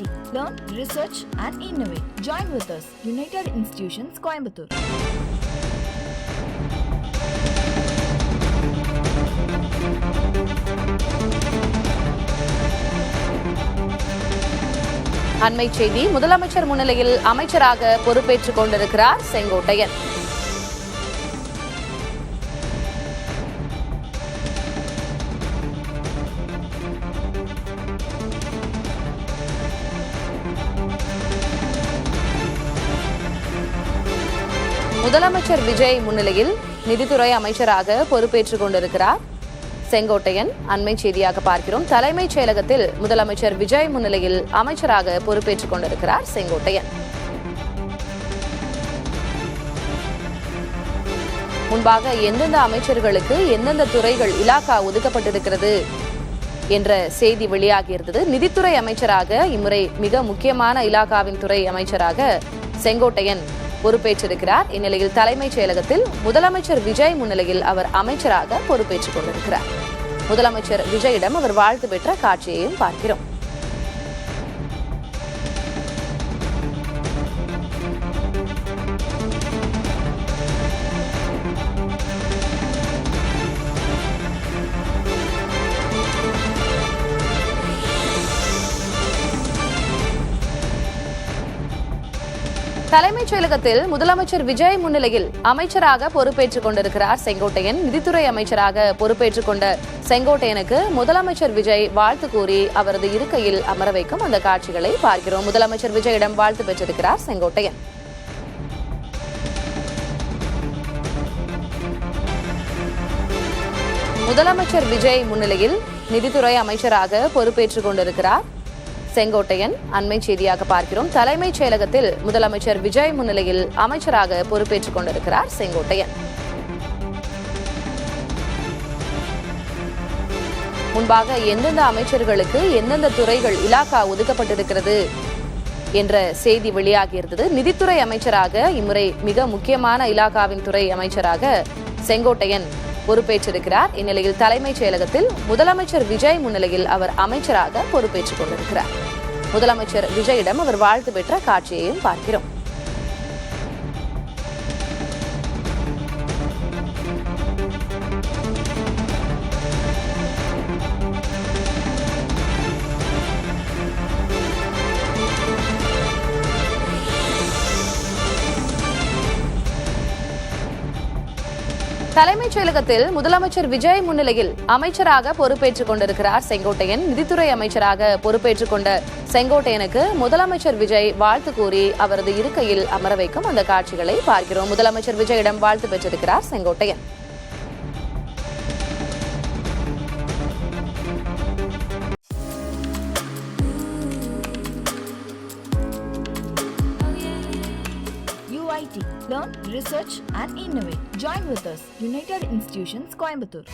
UIT. Learn, research and innovate. Join with us. United Institutions, Coimbatore. அண்மை செய்தி. முதலமைச்சர் முன்னிலையில் அமைச்சராக பொறுப்பேற்றுக் கொண்டிருக்கிறார் செங்கோட்டையன். முதலமைச்சர் விஜய் முன்னிலையில் நிதித்துறை அமைச்சராக பொறுப்பேற்றுக் கொண்டிருக்கிறார் செங்கோட்டையன். அண்மை செய்தியாக பார்க்கிறோம். தலைமைச் செயலகத்தில் முதலமைச்சர் விஜய் முன்னிலையில் அமைச்சராக பொறுப்பேற்றுக் கொண்டிருக்கிறார் செங்கோட்டையன். முன்பாக எந்தெந்த அமைச்சர்களுக்கு எந்தெந்த துறைகள் இலாகா ஒதுக்கப்பட்டிருக்கிறது என்ற செய்தி வெளியாகியிருந்தது. நிதித்துறை அமைச்சராக இம்முறை மிக முக்கியமான இலாகாவின் துறை அமைச்சராக செங்கோட்டையன் பொறுப்பேற்றிருக்கிறார். இந்நிலையில் தலைமைச் செயலகத்தில் முதலமைச்சர் விஜய் முன்னிலையில் அவர் அமைச்சராக பொறுப்பேற்றுக் கொண்டிருக்கிறார். முதலமைச்சர் விஜயிடம் அவர் வாழ்த்து பெற்ற காட்சியையும் பார்க்கிறோம். தலைமைச் செயலகத்தில் முதலமைச்சர் விஜய் முன்னிலையில் அமைச்சராக பொறுப்பேற்றுக் கொண்டிருக்கிறார் செங்கோட்டையன். நிதித்துறை அமைச்சராக பொறுப்பேற்றுக் கொண்ட செங்கோட்டையனுக்கு முதலமைச்சர் விஜய் வாழ்த்து கூறி அவரது இருக்கையில் அமர வைக்கும் அந்த காட்சிகளை பார்க்கிறோம். முதலமைச்சர் விஜயிடம் வாழ்த்து பெற்றிருக்கிறார் செங்கோட்டையன். முதலமைச்சர் விஜய் முன்னிலையில் நிதித்துறை அமைச்சராக பொறுப்பேற்றுக் கொண்டிருக்கிறார் செங்கோட்டையன். அண்மை செய்தியாக பார்க்கிறோம். தலைமைச் செயலகத்தில் முதலமைச்சர் விஜய் முன்னிலையில் அமைச்சராக பொறுப்பேற்றுக் கொண்டிருக்கிறார் செங்கோட்டையன். முன்பாக எந்தெந்த அமைச்சர்களுக்கு எந்தெந்த துறைகள் இலாகா ஒதுக்கப்பட்டிருக்கிறது என்ற செய்தி வெளியாகியிருந்தது. நிதித்துறை அமைச்சராக இம்முறை மிக முக்கியமான இலாகாவின் துறை அமைச்சராக செங்கோட்டையன் பொறுப்பேற்றிருக்கிறார். இந்நிலையில் தலைமைச் செயலகத்தில் முதலமைச்சர் விஜய் முன்னிலையில் அவர் அமைச்சராக பொறுப்பேற்றுக் கொண்டிருக்கிறார். முதலமைச்சர் விஜயிடம் அவர் வாழ்த்து பெற்ற காட்சியையும் பார்க்கிறோம். தலைமைச் செயலகத்தில் முதலமைச்சர் விஜய் முன்னிலையில் அமைச்சராக பொறுப்பேற்றுக் கொண்டிருக்கிறார் செங்கோட்டையன். நிதித்துறை அமைச்சராக பொறுப்பேற்றுக் கொண்ட செங்கோட்டையனுக்கு முதலமைச்சர் விஜய் வாழ்த்து கூறி அவரது இருக்கையில் அமர வைக்கும் அந்த காட்சிகளை பார்க்கிறோம். முதலமைச்சர் விஜயிடம் வாழ்த்து பெற்றிருக்கிறார் Sengottaiyan. UIT. Learn, research and innovate. Join with us. United Institutions, Coimbatore.